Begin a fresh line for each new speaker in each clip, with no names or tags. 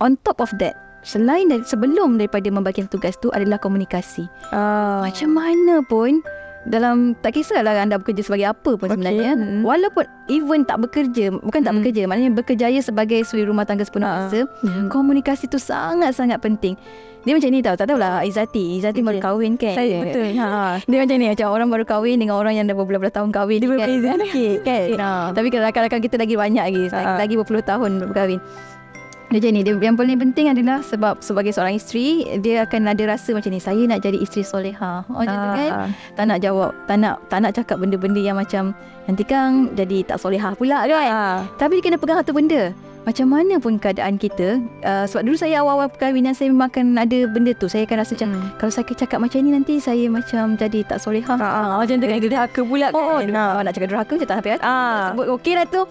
on top of that, sebelum daripada membagikan tugas tu adalah komunikasi. Macam mana pun, tak kisahlah anda bekerja sebagai apa pun sebenarnya, walaupun even tak bekerja, bukan tak bekerja, maknanya berkerjaya sebagai suri rumah tangga sepenuh masa, komunikasi tu sangat-sangat penting. Dia macam ni tau, tak tahulah Izzati baru kahwin kan.
Saya betul.
Dia macam ni, macam orang baru kahwin dengan orang yang dah berbelas-belas tahun kahwin. Dia berbeza sikit kan. Tapi kalau rakan-rakan kita lagi banyak lagi berpuluh tahun berkahwin. Dia macam ni, yang paling penting adalah sebab sebagai seorang isteri, dia akan ada rasa macam ni, saya nak jadi isteri solehah. Macam tu kan. Tak nak jawab, tak nak cakap benda-benda yang macam nanti kan jadi tak solehah pula kan. Tapi dia kena pegang satu benda. Macam mana pun keadaan kita, sebab dulu saya awal-awal perkahwinan, saya memang akan ada benda tu. Saya akan rasa macam kalau saya cakap macam ni nanti saya macam jadi tak solehah.
Macam tu kan, derhaka pula kan.
Nak cakap derhaka macam tak sampai sebut okey lah tu.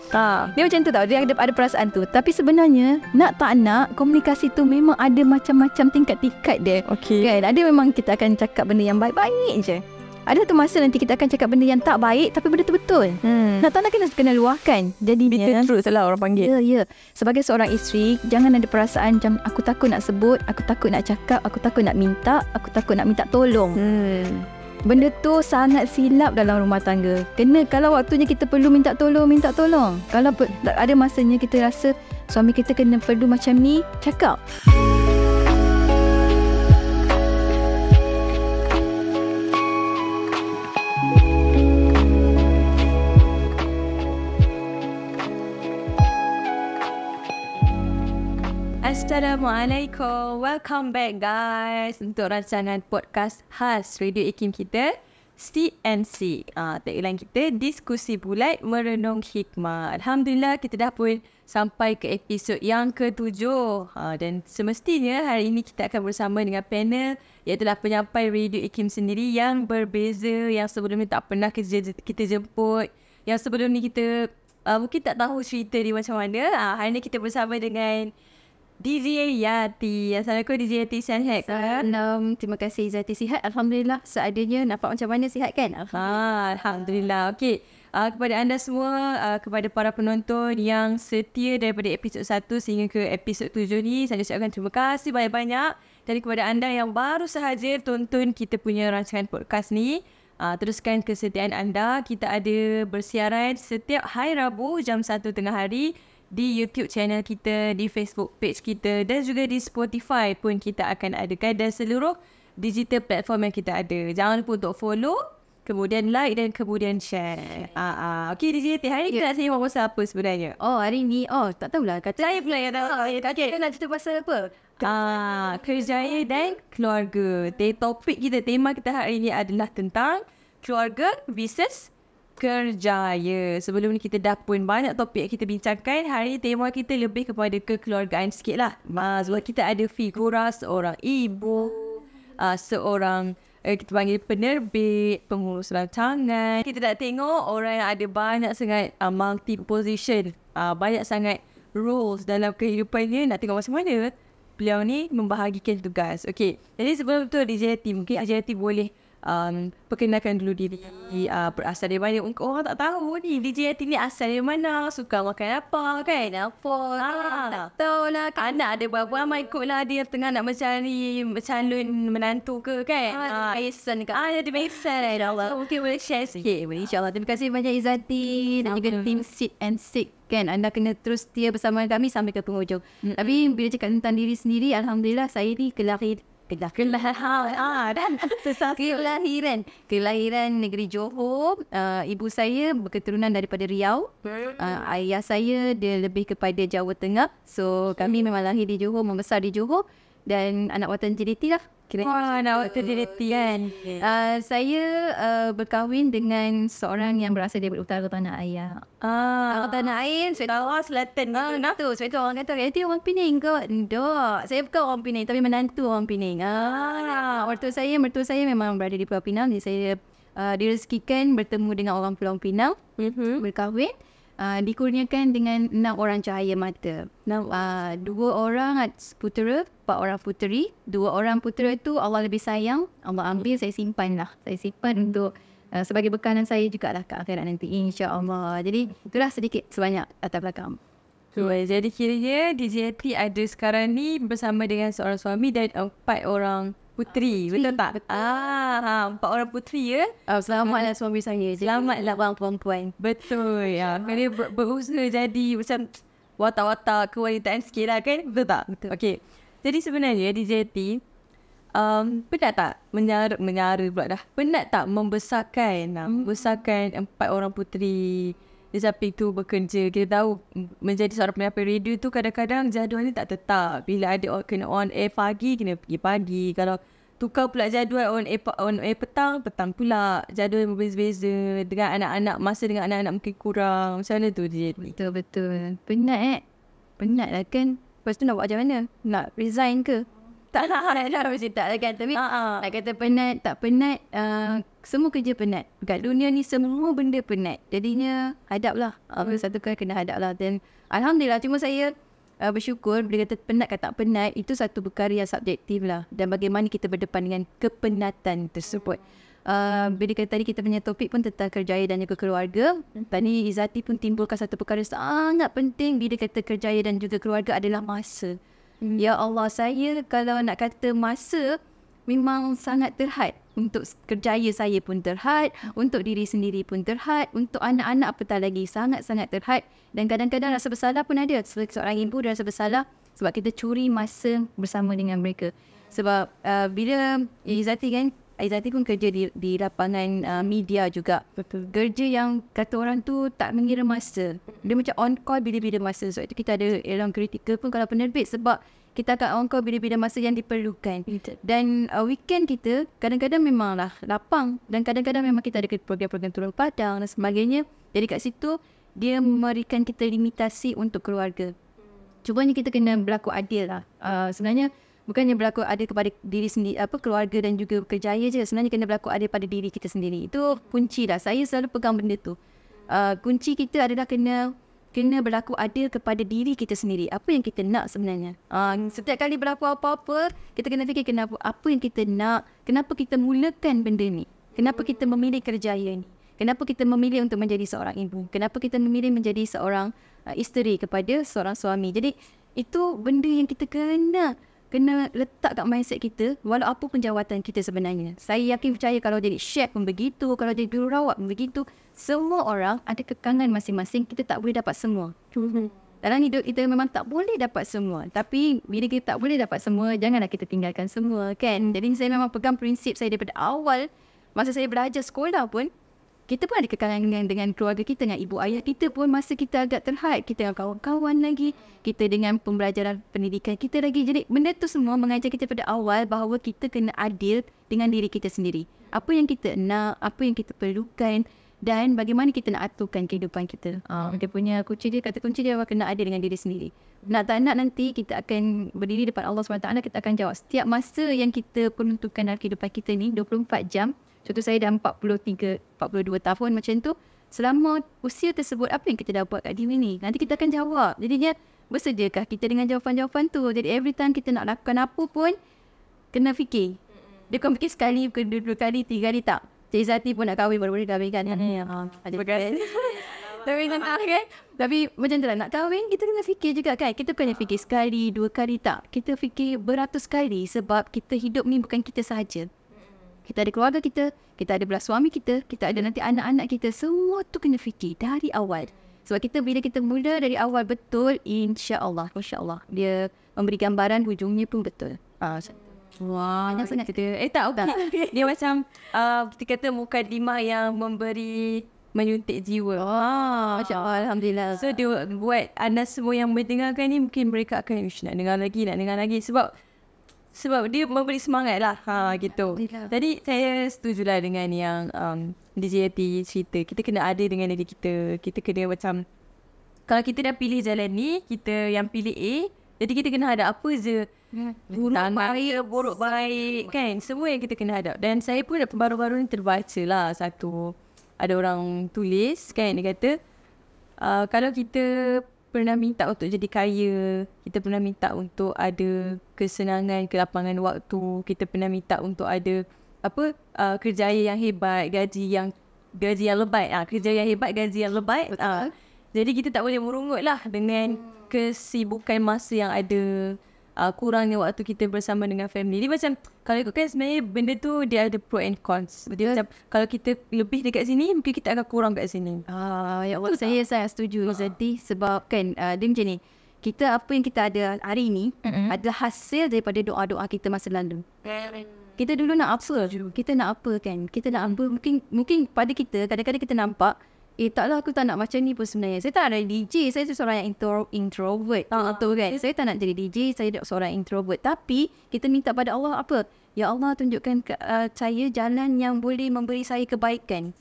Dia macam tu tau, dia ada perasaan tu. Tapi sebenarnya nak tak nak, komunikasi tu memang ada macam-macam tingkat-tingkat dia. Kan? Ada memang kita akan cakap benda yang baik-baik je. Ada tu masa nanti kita akan cakap benda yang tak baik tapi benda tu betul. Nak tak nak kena luahkan. Jadinya
bitter truth lah orang panggil.
Ya. Sebagai seorang isteri, jangan ada perasaan macam aku takut nak sebut, aku takut nak cakap, aku takut nak minta, aku takut nak minta tolong. Benda tu sangat silap dalam rumah tangga. Kalau waktunya kita perlu minta tolong. Kalau ada masanya kita rasa suami kita perlu macam ni, cakap.
Assalamualaikum. Welcome back guys untuk rancangan podcast khas Radio IKIM kita, CNC. Tagline kita, diskusi bulat merenung hikmah. Alhamdulillah kita dah pun sampai ke episod yang ke-7. Dan semestinya hari ini kita akan bersama dengan panel, iaitu penyampai Radio IKIM sendiri yang berbeza, yang sebelum ni tak pernah kita jemput, yang sebelum ni kita mungkin tak tahu cerita dia macam mana. Hari ni kita bersama dengan DJ Yati. Assalamualaikum DJ Yati, sihat kan?
Terima kasih Izzati, sihat. Alhamdulillah seadanya. Nampak macam mana, sihat kan?
Alhamdulillah. Okey, kepada anda semua, kepada para penonton yang setia daripada episod 1 sehingga ke episod 7 ni, saya ucapkan terima kasih banyak-banyak. Dan kepada anda yang baru sahaja tonton kita punya rancangan podcast ni, teruskan kesetiaan anda. Kita ada bersiaran setiap hari Rabu jam 1 tengah hari di YouTube channel kita, di Facebook page kita dan juga di Spotify pun kita akan adakan, dan seluruh digital platform yang kita ada. Jangan lupa untuk follow, kemudian like dan kemudian share. Okey DJ, hari ni kita nak sembang pasal apa sebenarnya?
Hari ni tak tahulah, kata
saya pula yang tahu.
Kita nak cerita pasal apa?
Kerjaya dan keluarga. Tema kita hari ini adalah tentang keluarga versus kerjaya. Sebelum ni kita dah pun banyak topik yang kita bincangkan. Hari ni tema kita lebih kepada kekeluargaan sikit lah. Sebab kita ada figura seorang ibu, seorang kita panggil penerbit, pengurus rancangan. Kita nak tengok orang yang ada banyak sangat multi position, banyak sangat roles dalam kehidupannya. Nak tengok macam mana beliau ni membahagikan tugas. Okey, jadi sebelum tu DJ Yati, mungkin DJ Yati boleh perkenalkan dulu diri, berasal dari mana. Orang tak tahu ni DJ Yati ni asal dari mana, suka makan apa kan. Tak tahu lah. Anak ada berapa ramai ikut lah dia tengah nak mencari calon menantu ke kan. Mason ke. Dia Mason Allah. Mungkin boleh share sikit.
InsyaAllah. Terima kasih banyak Izzati dan juga tim Sit and Sick kan. Anda kena terus setia bersama kami sampai ke penghujung. Tapi bila cakap tentang diri sendiri, Alhamdulillah saya ni kelahiran negeri Johor. Ibu saya berketurunan daripada Riau. Ayah saya dia lebih kepada Jawa Tengah. So kami memang lahir di Johor, membesar di Johor, dan anak watan JDT lah.
Anak watan JDT kan.
Saya berkahwin dengan seorang yang berasal daripada utara tanah air. Tanah air,
utara selatan
gitu. Sebab tu orang kata, itu orang Pening ke? Tak, saya bukan orang Pening, tapi menantu orang Pening. Mertua saya memang berada di Pulau Pinang. Jadi saya direzekikan bertemu dengan orang Pulau Pinang, berkahwin. Dikurniakan dengan 6 orang cahaya mata. 2 orang putera, 4 orang puteri. 2 orang putera itu Allah lebih sayang, Allah ambil, saya simpan lah. Saya simpan untuk sebagai bekalan saya jugalah ke akhirat nanti, insya-Allah. Jadi itulah sedikit sebanyak latar belakang.
Jadi kiranya DJT ada sekarang ni bersama dengan seorang suami dan 4 orang puteri. Betul tak? 4 orang puteri ya.
Selamatlah suami saya. Selamatlah bang perempuan.
Betul ya. Kena berusaha jadi macam watak-watak kewanitaan sikit lah kan. Betul tak?
Betul.
Okay. Jadi sebenarnya DJT penat tak menyara pula dah. Penat tak membesarkan 4 orang puteri. Di samping tu bekerja. Kita tahu menjadi seorang penyampai radio tu kadang-kadang jadual ni tak tetap. Bila ada kena on air pagi, kena pergi pagi. Kalau tukar pula jadual on air petang pula. Jadual berbeza-beza. Dengan anak-anak, masa dengan anak-anak mungkin kurang. Macam mana tu dia?
Betul. Penat Penat lah kan. Lepas tu nak buat macam mana? Nak resign ke? Tak nak mesti tak lah kan. Tapi nak kata penat, tak penat, semua kerja penat. Kat dunia ni semua benda penat. Jadinya hadap lah. Satu kali kena hadap lah. Dan Alhamdulillah, cuma saya bersyukur bila kata penat ke tak penat, itu satu perkara yang subjektif lah. Dan bagaimana kita berdepan dengan kepenatan tersebut. Bila tadi kita punya topik pun tentang kerjaya dan juga keluarga. Tadi Izzati pun timbulkan satu perkara sangat penting bila kata kerjaya dan juga keluarga adalah masa. Ya Allah, saya kalau nak kata masa memang sangat terhad. Untuk kerjaya saya pun terhad, untuk diri sendiri pun terhad, untuk anak-anak apatah lagi sangat-sangat terhad. Dan kadang-kadang rasa bersalah pun ada. Seorang ibu rasa bersalah sebab kita curi masa bersama dengan mereka. Sebab bila Izzati pun kerja di lapangan media juga.
Betul.
Kerja yang kata orang tu tak mengira masa. Dia macam on call bila-bila masa. Sebab itu kita ada alarm kritikal pun kalau penerbit. Sebab kita akan on call bila-bila masa yang diperlukan. Dan weekend kita kadang-kadang memanglah lapang. Dan kadang-kadang memang kita ada program-program turun padang dan sebagainya. Jadi kat situ dia memberikan kita limitasi untuk keluarga. Cumanya kita kena berlaku adil lah. Sebenarnya bukannya berlaku adil kepada diri sendiri, keluarga dan juga kerjaya je. Sebenarnya kena berlaku adil pada diri kita sendiri. Itu kunci lah. Saya selalu pegang benda tu. Kunci kita adalah kena berlaku adil kepada diri kita sendiri. Apa yang kita nak sebenarnya. Setiap kali berlaku apa-apa, kita kena fikir kenapa, apa yang kita nak, kenapa kita mulakan benda ni. Kenapa kita memilih kerjaya ni. Kenapa kita memilih untuk menjadi seorang ibu. Kenapa kita memilih menjadi seorang isteri kepada seorang suami. Jadi itu benda yang kita kena letak kat mindset kita walau apa pun jawatan kita sebenarnya. Saya yakin percaya kalau jadi chef pun begitu, kalau jadi jururawat pun begitu. Semua orang ada kekangan masing-masing, kita tak boleh dapat semua. Dalam hidup kita memang tak boleh dapat semua. Tapi bila kita tak boleh dapat semua, janganlah kita tinggalkan semua kan. Jadi saya memang pegang prinsip saya daripada awal. Masa saya belajar sekolah pun, kita pun ada kekangan dengan keluarga kita, dengan ibu ayah kita pun masa kita agak terhad. Kita dengan kawan-kawan lagi. Kita dengan pembelajaran pendidikan kita lagi. Jadi benda tu semua mengajar kita pada awal bahawa kita kena adil dengan diri kita sendiri. Apa yang kita nak, apa yang kita perlukan dan bagaimana kita nak aturkan kehidupan kita. Dia punya kata kunci dia kena adil dengan diri sendiri. Nak tak nak nanti kita akan berdiri depan Allah SWT, kita akan jawab. Setiap masa yang kita peruntukkan dalam kehidupan kita ni 24 jam. Contoh saya dah 42 tahun macam tu. Selama usia tersebut, apa yang kita dah buat kat diri ni? Nanti kita akan jawab. Jadinya, bersediakah kita dengan jawapan-jawapan tu? Jadi, every time kita nak lakukan apa pun, kena fikir. Dia kan fikir sekali, dua kali, 3 kali tak. Cik Izzati pun nak kahwin, baru-baru kahwin kan?
Terima kasih.
Tapi macam tu lah, nak kahwin, kita kena fikir juga kan? Kita bukannya fikir sekali, 2 kali tak. Kita fikir beratus kali sebab kita hidup ni bukan kita sahaja. Kita ada keluarga kita ada belas suami kita ada nanti anak-anak kita. Semua tu kena fikir dari awal. Sebab bila kita mula dari awal betul, insya-Allah dia memberi gambaran hujungnya pun betul.
Wah, sangat kita. Okay. Dia macam kita kata mukadimah yang memberi menyuntik jiwa.
Masya-Allah, alhamdulillah.
So dia buat anda semua yang mendengarkan ni mungkin mereka akan nak dengar lagi sebab dia memberi semangat lah. Gitu. Jadi saya setujulah dengan yang DJT cerita. Kita kena ada dengan diri kita. Kita kena macam, kalau kita dah pilih jalan ni, kita yang pilih A, jadi kita kena hadap apa je. Buruk baik kan. Semua yang kita kena hadap. Dan saya pun baru-baru ni terbaca lah ada orang tulis kan, dia kata kalau kita pernah minta untuk jadi kaya, kita pernah minta untuk ada kesenangan, kelapangan waktu, kita pernah minta untuk ada kerjaya yang hebat, gaji yang lebat. Kerja yang hebat, gaji yang lebat. Jadi kita tak boleh merungut lah dengan kesibukan masa yang ada, kurangnya waktu kita bersama dengan family. Dia macam, kalau ikutkan sebenarnya benda tu dia ada pro and cons. Dia macam, kalau kita lebih dekat sini, mungkin kita akan kurang kat sini.
Ya Allah, saya setuju Zati. Sebab kan dia macam ni, kita apa yang kita ada hari ni adalah hasil daripada doa-doa kita masa lalu. Kita dulu nak apa? Kita nak apa kan? Kita nak apa? Mungkin pada kita kadang-kadang kita nampak, taklah aku tak nak macam ni pun sebenarnya. Saya tak nak jadi DJ. Saya tu seorang yang introvert. Betul kan? Saya tak nak jadi DJ. Saya seorang introvert. Tapi kita minta pada Allah apa? Ya Allah, tunjukkan saya jalan yang boleh memberi saya kebaikan.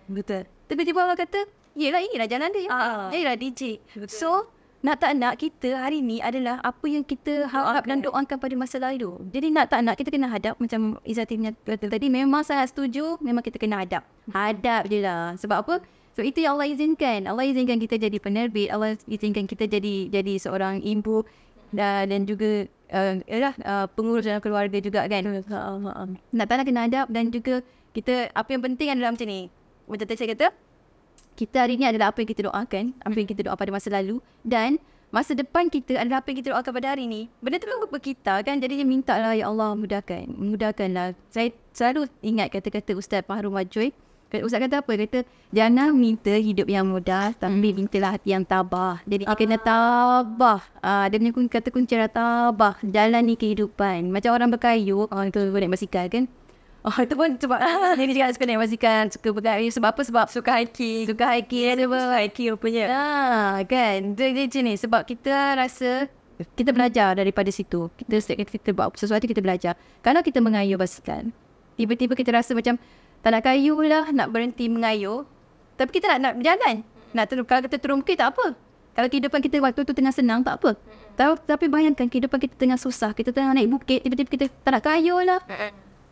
Betul.
Tiba-tiba Allah kata, yelah inilah jalan dia. Inilah DJ. Betul. So, nak tak nak kita hari ni adalah apa yang kita harap dan doakan pada masa lalu. Jadi nak tak nak kita kena hadap. Macam Izzati kata tadi, memang sangat setuju. Memang kita kena hadap. Hadap je lah. Sebab apa? So itu yang Allah izinkan. Allah izinkan kita jadi penerbit. Allah izinkan kita jadi seorang ibu dan juga pengurus dalam keluarga juga kan. Nak tak nak kena hadap. Dan juga kita, apa yang penting adalah macam ni. Macam tadi saya kata, kita hari ni adalah apa yang kita doakan, apa yang kita doa pada masa lalu, dan masa depan kita adalah apa yang kita doakan pada hari ni. Benda tu kan kita kan, jadi dia minta lah, ya Allah mudahkanlah. Saya selalu ingat kata-kata Ustaz Fahrul Majoy. Ustaz kata apa? Kata jangan minta hidup yang mudah, tapi mintalah hati yang tabah. Jadi kita kena tabah. Dia punya kata kunci tabah. Jalani kehidupan. Macam orang berkayu, itu naik basikal kan. Itu pun sebab ini juga suka naik basikal, suka berkayu. Sebab apa? Sebab suka hiking. Suka hiking rupanya. Kan. Dia macam ni. Sebab kita rasa kita belajar daripada situ. Kita buat sesuatu, kita belajar. Kalau kita mengayuh basikal, tiba-tiba kita rasa macam tak nak kayu lah, nak berhenti mengayuh. Tapi kita nak berjalan. Kalau kita turun bukit tak apa. Kalau kehidupan kita waktu tu tengah senang tak apa. Tapi bayangkan kehidupan kita tengah susah. Kita tengah naik bukit, tiba-tiba kita tak nak kayu lah.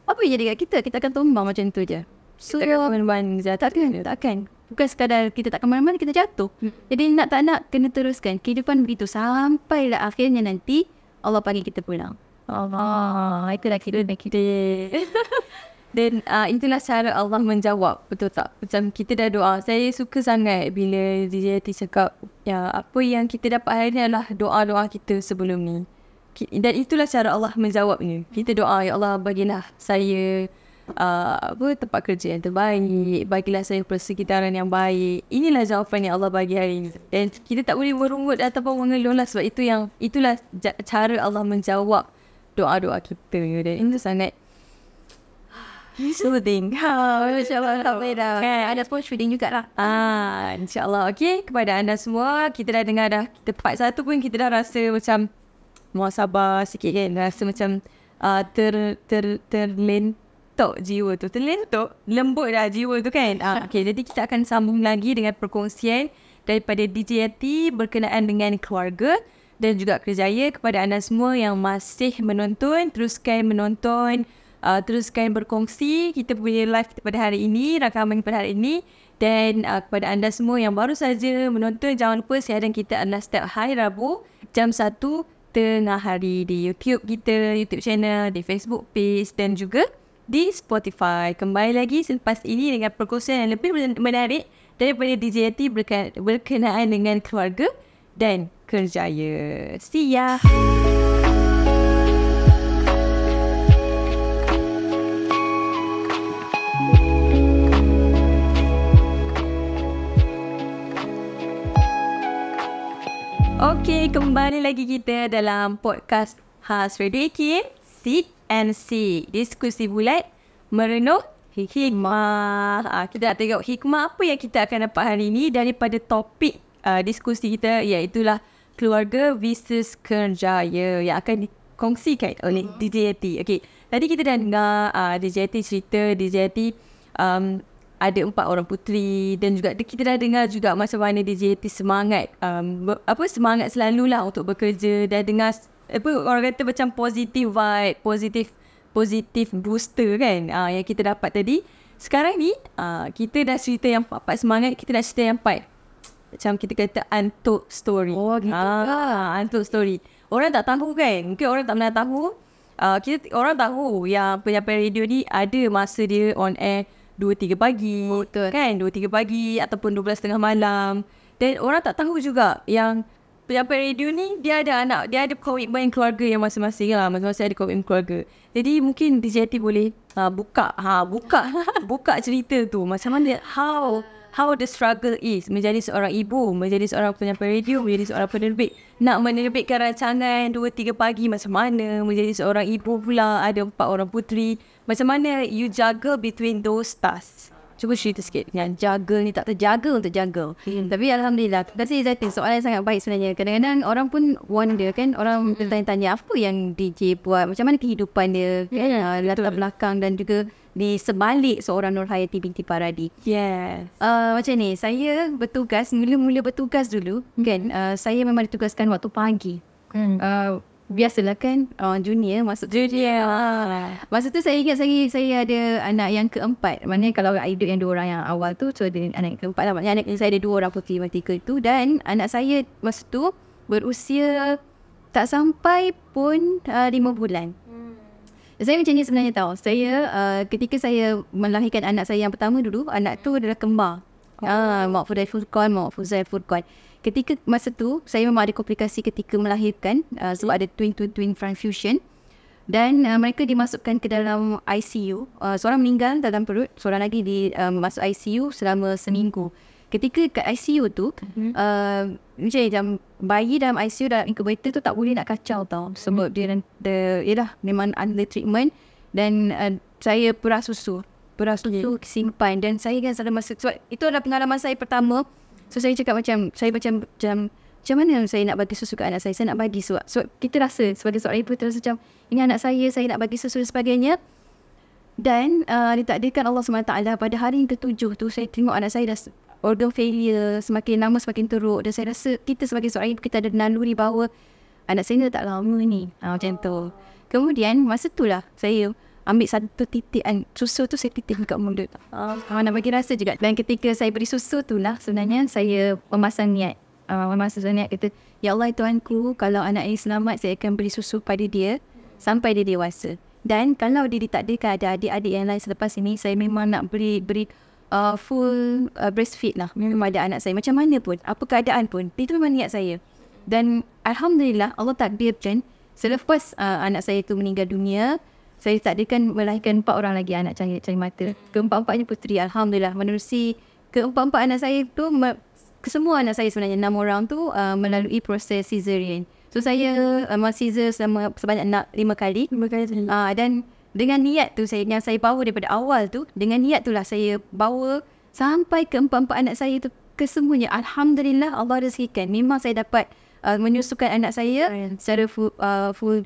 Apa yang jadi kat kita? Kita akan tumbang macam tu je. So, takkan. Bukan sekadar kita takkan mana-mana, kita jatuh. Jadi nak tak nak, kena teruskan. Kehidupan begitu sampailah akhirnya nanti Allah panggil kita pulang. Itulah kehidupan kita. Dan itulah cara Allah menjawab. Betul tak? Macam kita dah doa. Saya suka sangat bila DJT cakap, ya, apa yang kita dapat hari ni adalah doa-doa kita sebelum ni. Dan itulah cara Allah menjawabnya. Kita doa, ya Allah bagilah saya tempat kerja yang terbaik, bagilah saya persekitaran yang baik. Inilah jawapan yang Allah bagi hari ini. Dan kita tak boleh merungut ataupun mengeluh lah, sebab itulah cara Allah menjawab doa-doa kita. Dan itu sangat soothing. InsyaAllah ada pun feeding jugalah. InsyaAllah. Okay, kepada anda semua, kita dah dengar dah, kita part 1 pun kita dah rasa macam muasabah sikit kan. Rasa macam terlentok jiwa tu. Lembut dah jiwa tu kan. Okay, jadi kita akan sambung lagi dengan perkongsian daripada DJ Yati berkenaan dengan keluarga dan juga kerjaya. Kepada anda semua yang masih menonton, teruskan menonton, teruskan berkongsi kita punya live pada hari ini, rakaman pada hari ini. Dan kepada anda semua yang baru saja menonton, jangan lupa siaran kita adalah setiap hari Rabu jam 1 tengah hari di YouTube kita, YouTube channel, di Facebook page dan juga di Spotify. Kembali lagi selepas ini dengan perkongsian yang lebih menarik daripada DJ Yati berkenaan dengan keluarga dan kerjaya. See ya! Okey, kembali lagi kita dalam podcast khas Radio Ikin, Sit and See. Diskusi bulat, merenung hikmah. Kita nak tengok hikmah apa yang kita akan dapat hari ini daripada topik diskusi kita, iaitulah keluarga versus kerjaya yang akan dikongsikan oleh DJ Yati. Okey, tadi kita dah dengar DJ Yati cerita, DJ Yati ada 4 orang puteri, dan juga kita dah dengar juga macam mana DJ Yati semangat semangat selalulah untuk bekerja, dan dengar orang kata macam positive vibe, positif booster kan yang kita dapat tadi. Sekarang ni kita dah cerita yang part semangat, kita dah cerita yang part macam kita kata untold story. Untold story. Orang tak tahu kan, mungkin orang tak pernah tahu. Orang tahu yang penyiaran radio ni ada masa dia on air 2-3 pagi. Betul. Kan, 2-3 pagi ataupun 12 tengah malam. Dan orang tak tahu juga yang
penyampai radio ni dia ada anak, dia ada komitmen keluarga yang masing-masing lah, masing-masing ada komitmen keluarga. Jadi mungkin DJ Yati boleh buka cerita tu macam mana, how the struggle is menjadi seorang ibu, menjadi seorang penyampai radio, menjadi seorang penerbit. Nak menerbitkan rancangan 2-3 pagi macam mana, menjadi seorang ibu pula, ada 4 orang puteri. Macam mana you juggle between those tasks? Cuba cerita sikit. Yang juggle ni tak terjaga untuk juggle.
Tapi Alhamdulillah. Terima kasih Izzati. Soalan yang sangat baik sebenarnya. Kadang-kadang orang pun wonder kan. Orang bertanya-tanya apa yang DJ buat. Macam mana kehidupan dia. Kan? Latar belakang dan juga di sebalik seorang Nurhayati binti Paradi.
Yes.
Macam ni. Saya bertugas. Mula-mula bertugas dulu. Kan. Saya memang ditugaskan waktu pagi. Biasalah kan junior masuk junior. Masa tu saya ingat saya ada anak yang keempat. Maknanya kalau hidup yang 2 orang yang awal tu, so ada anak yang keempat lah. Maknanya anak saya ada 2 orang puteri ketika itu. Dan anak saya masa tu berusia tak sampai pun 5 bulan. Saya macam ni sebenarnya tahu. Saya ketika saya melahirkan anak saya yang pertama dulu, anak tu adalah kembar. Mak Fuzail Furqan. Ketika masa tu saya memang ada komplikasi ketika melahirkan sebab ada twin transfusion dan mereka dimasukkan ke dalam ICU. Seorang meninggal dalam perut, seorang lagi masuk ICU selama seminggu. Ketika kat ICU tu macam bayi dalam ICU dalam incubator tu tak boleh nak kacau tau, sebab dia yalah memang under treatment. Dan saya perah susu simpan, dan saya kan selalu masuk, sebab itu adalah pengalaman saya pertama. So saya cakap macam mana saya nak bagi susu ke anak saya nak bagi sebab kita rasa sebagai seorang ibu terasa macam ini anak saya nak bagi susu dan sebagainya. Dan ditakdirkan Allah SWT pada hari ke-7 tu saya tengok anak saya dah organ failure, semakin lama semakin teruk. Dan saya rasa kita sebagai seorang ibu, kita ada naluri bahawa anak saya ni tak lama ni, macam tu. Kemudian masa tu lah saya ambil satu titian susu tu, saya titik dekat mulut. Nak bagi rasa juga. Dan ketika saya beri susu tu lah sebenarnya saya memasang niat. Kata, ya Allah Tuhanku, kalau anak ini selamat, saya akan beri susu pada dia sampai dia dewasa. Dan kalau dia ditakdirkan ada adik-adik yang lain selepas ini, saya memang nak beri full breastfeed lah kepada anak saya. Macam mana pun, apa keadaan pun, itu memang niat saya. Dan Alhamdulillah Allah takdirkan selepas anak saya tu meninggal dunia, saya takdirkan melahirkan 4 orang lagi anak cahaya mata. Keempat-empatnya puteri. Alhamdulillah. Menerusi keempat-empat anak saya tu, kesemua anak saya sebenarnya 6 orang tu melalui proses cesarean. So saya caesar sebanyak 5 kali. Dan dengan niat tu yang saya bawa daripada awal tu, dengan niat tu lah saya bawa sampai keempat-empat anak saya tu kesemuanya. Alhamdulillah Allah rezekikan. Memang saya dapat menyusukan anak saya secara full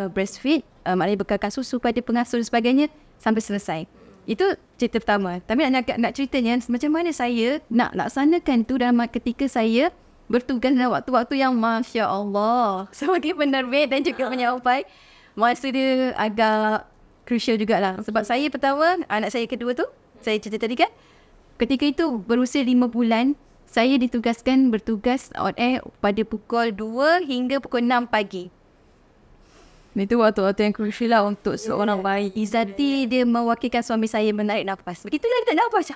breastfeed. Maknanya bekalkan susu pada pengasuh dan sebagainya sampai selesai. Itu cerita pertama. Tapi nak ceritanya macam mana saya nak laksanakan tu dalam ketika saya bertugas dalam waktu-waktu yang Masya Allah sebagai penerbit dan juga penyampai, masa dia agak crucial jugalah. Sebab saya pertama, anak saya kedua tu, saya cerita tadi kan, ketika itu berusia 5 bulan, saya ditugaskan bertugas on air pada pukul 2 hingga pukul 6 pagi.
Itu waktu-waktu yang crucial lah untuk seorang bayi.
Izzati dia mewakilkan suami saya menarik nafas. Begitu lah kita nafas.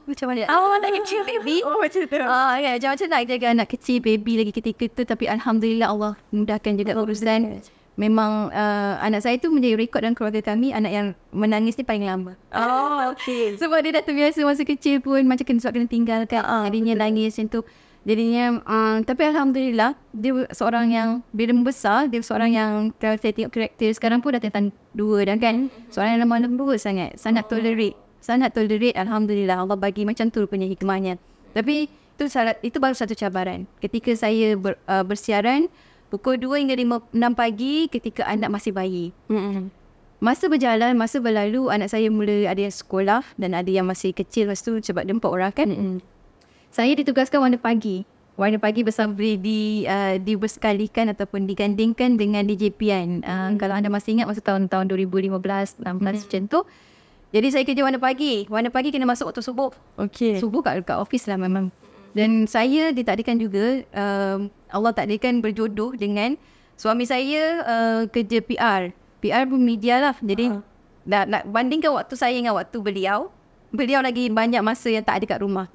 Macam mana? Anak kecil baby.
Macam tu.
Macam nak jaga anak kecil baby lagi ketika tu. Tapi Alhamdulillah Allah mudahkan juga urusan. Memang anak saya tu menjadi rekod dalam keluarga kami, anak yang menangis ni paling lama.
Okay.
Sebab dia dah terbiasa masa kecil pun macam kena tinggalkan. Jadinya nangis macam tu. Jadinya tapi Alhamdulillah dia seorang yang bila membesar, dia seorang yang kalau saya tengok karakter sekarang pun dah tentang 2 dah kan. Seorang yang lemah lembut sangat tolerate. Alhamdulillah Allah bagi macam tu punya hikmahnya. Tapi itu baru satu cabaran. Ketika saya bersiaran pukul 2 hingga 6 pagi ketika anak masih bayi. Masa berlalu, anak saya mula ada yang sekolah dan ada yang masih kecil masa tu sebab dia 4 orang kan. Saya ditugaskan warna pagi. Warna pagi bersama dibersekalikan ataupun digandingkan dengan DJPN. Kalau anda masih ingat masa tahun 2015-16 macam tu. Jadi saya kerja warna pagi. Warna pagi kena masuk waktu subuh.
Okay.
Subuh kat office lah memang. Dan saya ditakdirkan juga, Allah takdirkan berjodoh dengan suami saya kerja PR. PR pun media lah. Jadi nak bandingkan waktu saya dengan waktu beliau. beliau lagi banyak masa yang tak ada kat rumah.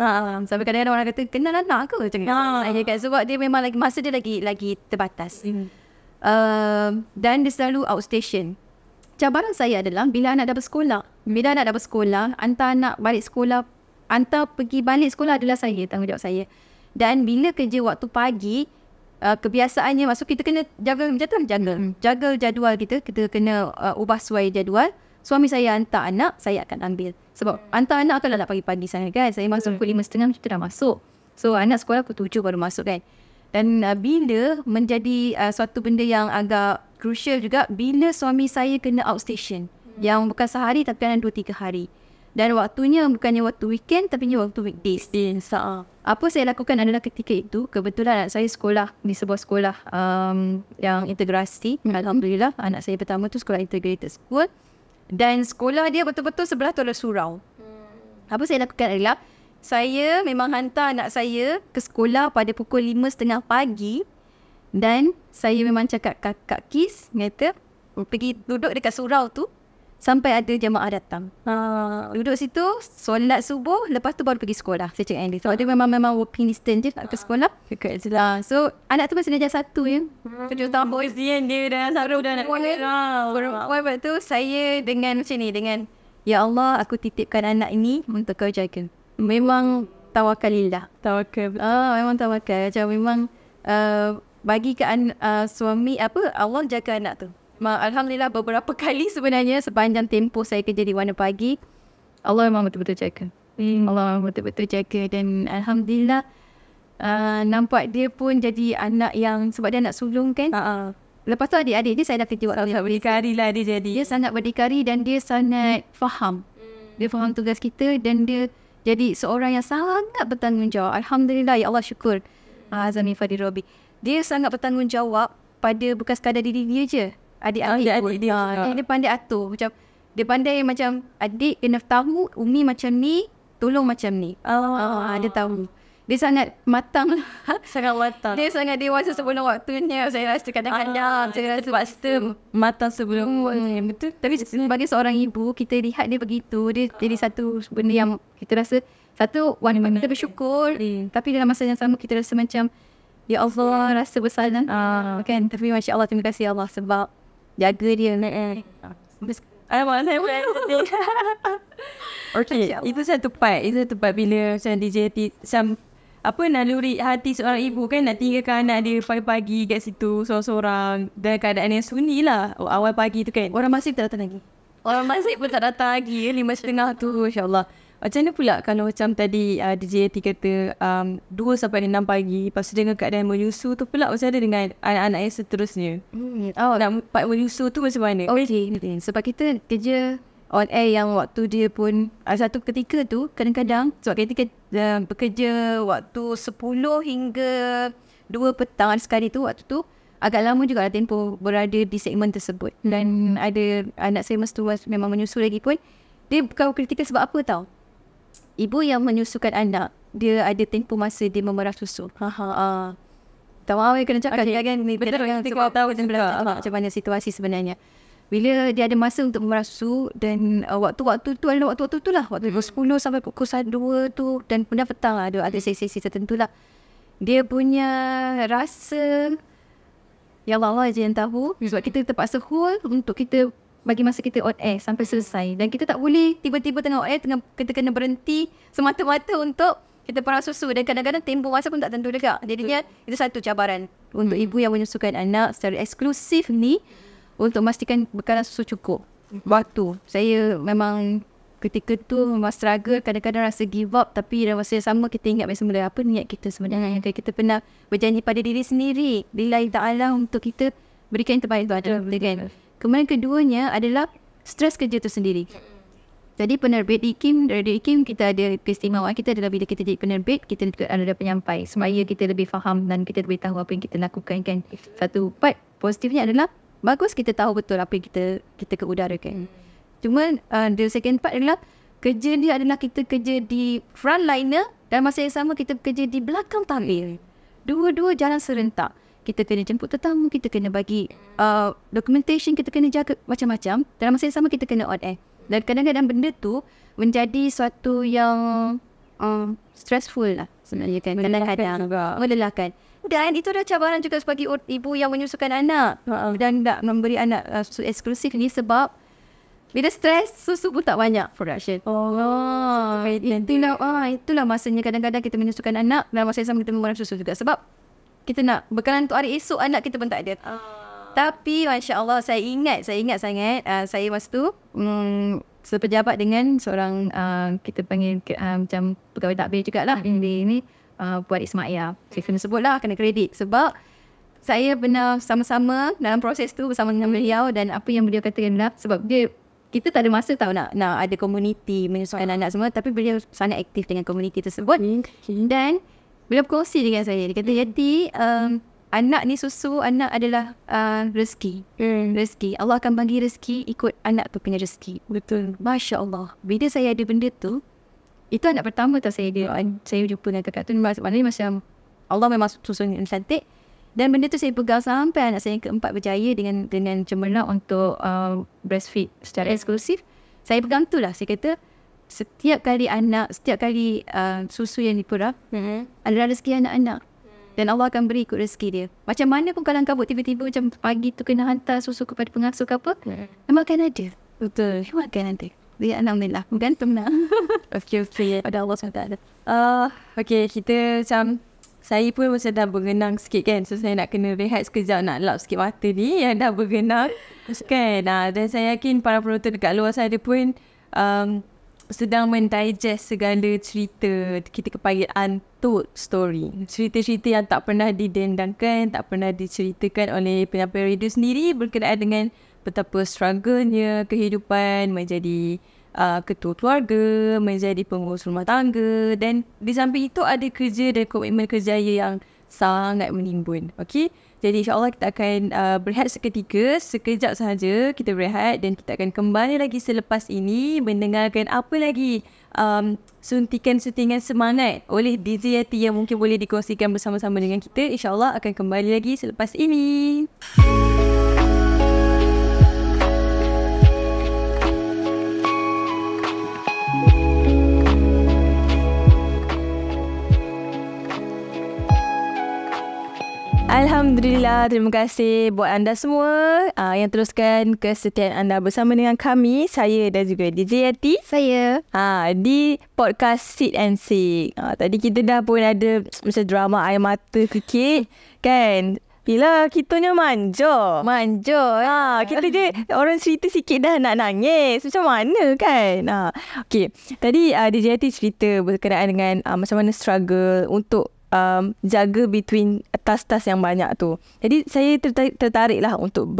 Sampai kadang-kadang orang kata, kenal anak ke? Macam saya kan. Sebab dia memang masa dia lagi terbatas. Dan dia selalu outstation. Cabaran saya adalah bila anak dah bersekolah. Bila anak dah bersekolah, hantar anak balik sekolah, hantar pergi balik sekolah adalah saya, tanggungjawab saya. Dan bila kerja waktu pagi, kebiasaannya masuk kita kena jaga jadual kita kena ubah suai jadual. Suami saya hantar anak, saya akan ambil. Sebab hantar anak kalau nak pagi-pagi sangat kan. Saya masuk pukul 5.30 kita dah masuk. So anak sekolah pukul 7 baru masuk kan. Dan bila menjadi suatu benda yang agak crucial juga, bila suami saya kena outstation. Yang bukan sehari tapi kadang 2-3 hari. Dan waktunya bukannya waktu weekend tapi waktu weekdays. Apa saya lakukan adalah ketika itu, kebetulan anak saya sekolah di sebuah sekolah yang integrasi. Alhamdulillah, anak saya pertama tu sekolah integrated school. Dan sekolah dia betul-betul sebelah tu adalah surau. Apa saya lakukan adalah, saya memang hantar anak saya ke sekolah pada pukul 5.30 pagi. Dan saya memang cakap Kak Kis, kata, pergi duduk dekat surau tu sampai ada jemaah datang. Duduk situ, solat subuh, lepas tu baru pergi sekolah. Saya cakap Andy. Sebab dia memang walking distance je nak ke sekolah. So, anak tu masih darjah 1 ya. 7 tahun.
Dia dah saru dah nak
Lepas tu, saya dengan macam ni, dengan Ya Allah, aku titipkan anak ini untuk kau jaga. Memang tawakalillah.
Tawakal.
Memang tawakal. Macam memang bagi ke suami, Allah jaga anak tu. Alhamdulillah beberapa kali sebenarnya sepanjang tempoh saya kerja di Warna Pagi, Allah memang betul-betul jaga. Allah memang betul-betul jaga. Dan Alhamdulillah nampak dia pun jadi anak yang, sebab dia nak sulung kan. Lepas tu adik-adik dia saya dah kerja waktu
berdikari lah dia jadi.
Dia sangat berdikari dan dia sangat faham. Dia faham tugas kita dan dia jadi seorang yang sangat bertanggungjawab. Alhamdulillah, ya Allah syukur. Azami Fadil Robi. Dia sangat bertanggungjawab pada bukan sekadar diri dia je. Adik-adik dia. Dia pandai atur. Macam dia pandai macam adik kena tahu Umi macam ni, tolong macam ni. Dia tahu. Dia sangat matang lah.
Sangat matang.
Dia sangat dewasa sebelum waktunya. Saya rasa kadang-kadang saya rasa
matang sebelum
betul. Tapi sebagai seorang ibu, kita lihat dia begitu. Dia jadi satu benda yang kita rasa, satu wanita kita bersyukur. Tapi dalam masa yang sama kita rasa macam ya Allah, rasa bersalah. Kan? Tapi Masya Allah, terima kasih Allah sebab jaga dia.
Alamak, saya boleh. Okay, itu satu part bila macam DJT macam naluri hati seorang ibu kan, nak tinggalkan anak dia pagi-pagi kat situ seorang-seorang dan keadaan yang sunyi lah awal pagi tu kan.
Orang masih tak datang lagi.
Orang masih pun tak datang lagi 5.30 tu, insyaAllah. Macam mana pula kalau macam tadi DJT kata 2 sampai 6 pagi, lepas tu dengan keadaan menyusu tu pula, macam mana dengan anak-anak yang seterusnya? Nak part menyusu tu macam mana?
Sebab kita kerja on air yang waktu dia pun satu ketika tu kadang-kadang sebab kita bekerja waktu 10 hingga 2 petang sekali tu, waktu tu agak lama juga lah tempoh berada di segmen tersebut. Dan ada anak saya masa tu memang menyusu lagi pun, dia bukan kritikal sebab apa tau. Ibu yang menyusukan anak, dia ada tempoh masa dia memerah susu. Tak mahu kena cakap kan.
Betul,
sebab tahu macam mana situasi sebenarnya. Bila dia ada masa untuk memerah susu dan waktu-waktu tu adalah waktu-waktu tu lah. Waktu pukul 10 sampai pukul 1-2 tu dan pun petang lah. Ada sesi-sesi tertentu lah. Dia punya rasa, ya Allah je yang tahu. Sebab kita terpaksa hold untuk kita bagi masa kita on air sampai selesai. Dan kita tak boleh tiba-tiba tengah on air, kita kena berhenti semata-mata untuk kita perah susu. Dan kadang-kadang tempoh masa pun tak tentu juga. Jadinya itu satu cabaran untuk ibu yang menyusukan anak secara eksklusif ni, untuk memastikan bekalan susu cukup. Waktu saya memang ketika tu memang struggle, kadang-kadang rasa give up. Tapi dalam masa yang sama kita ingat semula apa niat kita sebenarnya. Kita pernah berjanji pada diri sendiri, lillahi ta'ala, untuk kita berikan yang terbaik untuk anak kita kan. Kemudian keduanya adalah stres kerja tu sendiri. Jadi penerbit IKIM, dari IKIM kita ada keistimewaan kita adalah bila kita jadi penerbit, kita juga ada penyampai supaya kita lebih faham dan kita lebih tahu apa yang kita lakukan kan. Satu part positifnya adalah bagus kita tahu betul apa yang kita keudarakan. Cuma the second part adalah kerja dia adalah kita kerja di frontliner dan masa yang sama kita kerja di belakang tabir. Dua-dua jalan serentak. Kita kena jemput tetamu, kita kena bagi documentation, kita kena jaga macam-macam. Dalam masa yang sama kita kena on air. Dan kadang-kadang benda tu menjadi suatu yang stressful lah sebenarnya kan. Kadang-kadang melelahkan. Dan itu adalah cabaran juga sebagai ibu yang menyusukan anak dan nak memberi anak susu eksklusif ni, sebab bila stres, susu pun tak banyak production. Itulah masanya kadang-kadang kita menyusukan anak, dalam masa yang sama kita membuang susu juga. Sebab kita nak bekalan untuk hari esok, anak kita pun tak ada. Tapi Masya Allah, saya ingat sangat, saya masa tu sepejabat dengan seorang kita panggil macam pegawai takbir jugalah. Ini buat Ismail. Saya kena sebut lah, kena kredit. Sebab saya pernah sama-sama dalam proses tu bersama dengan beliau, dan apa yang beliau katakan adalah, sebab kita tak ada masa tahu nak ada komuniti menyusukan anak semua, tapi beliau sangat aktif dengan komuniti tersebut. Dan beliau berkongsi dengan saya, dia kata, Yati, anak ni susu, anak adalah rezeki. Rezeki. Allah akan bagi rezeki ikut anak tu punya rezeki.
Betul.
Masya Allah. Bila saya ada benda tu, itu anak pertama tau saya jumpa dengan kakak tu. Maknanya macam Allah memang susun yang cantik. Dan benda tu saya pegang sampai anak saya yang keempat berjaya dengan cemerlang untuk breastfeed secara eksklusif. Saya pegang tu lah. Saya kata, setiap kali susu yang diperah adalah rezeki anak-anak. Dan Allah akan beri ikut rezeki dia. Macam mana pun kalang kabut, tiba-tiba macam pagi tu kena hantar susu kepada pengasuh ke apa, memang akan ada.
Betul.
Memang akan ada. Dia alhamdulillah. Bergantung lah.
Okay.
Pada Allah SWT.
Okay, kita macam, saya pun macam dah bergenang sikit kan. So saya nak kena rehat sekejap, nak lap sikit mata ni yang dah bergenang kan. Dan saya yakin para penonton dekat luar sana pun sedang mendigest segala cerita kita kepanggil untold story. Cerita-cerita yang tak pernah didendangkan, tak pernah diceritakan oleh penyampai radio sendiri, berkenaan dengan betapa struggle-nya kehidupan menjadi ketua keluarga, menjadi pengurus rumah tangga, dan di samping itu ada kerja dan komitmen kerjaya yang sangat menimbun. Okay, jadi insyaAllah kita akan berehat seketika, sekejap sahaja kita berehat, dan kita akan kembali lagi selepas ini mendengarkan apa lagi suntikan-suntingan semangat oleh DJ Yati yang mungkin boleh dikongsikan bersama-sama dengan kita. InsyaAllah akan kembali lagi selepas ini. Alhamdulillah, terima kasih buat anda semua yang teruskan kesetiaan anda bersama dengan kami, saya dan juga DJ Yati.
Saya
di podcast Sit and Sing. Tadi kita dah pun ada macam drama air mata sikit kan. Yelah, kitanya manja. Kita je orang cerita sikit dah nak nangis. Macam mana kan? Okay, tadi DJ Yati cerita berkenaan dengan macam mana struggle untuk jaga between task-task yang banyak tu. Jadi saya tertarik lah untuk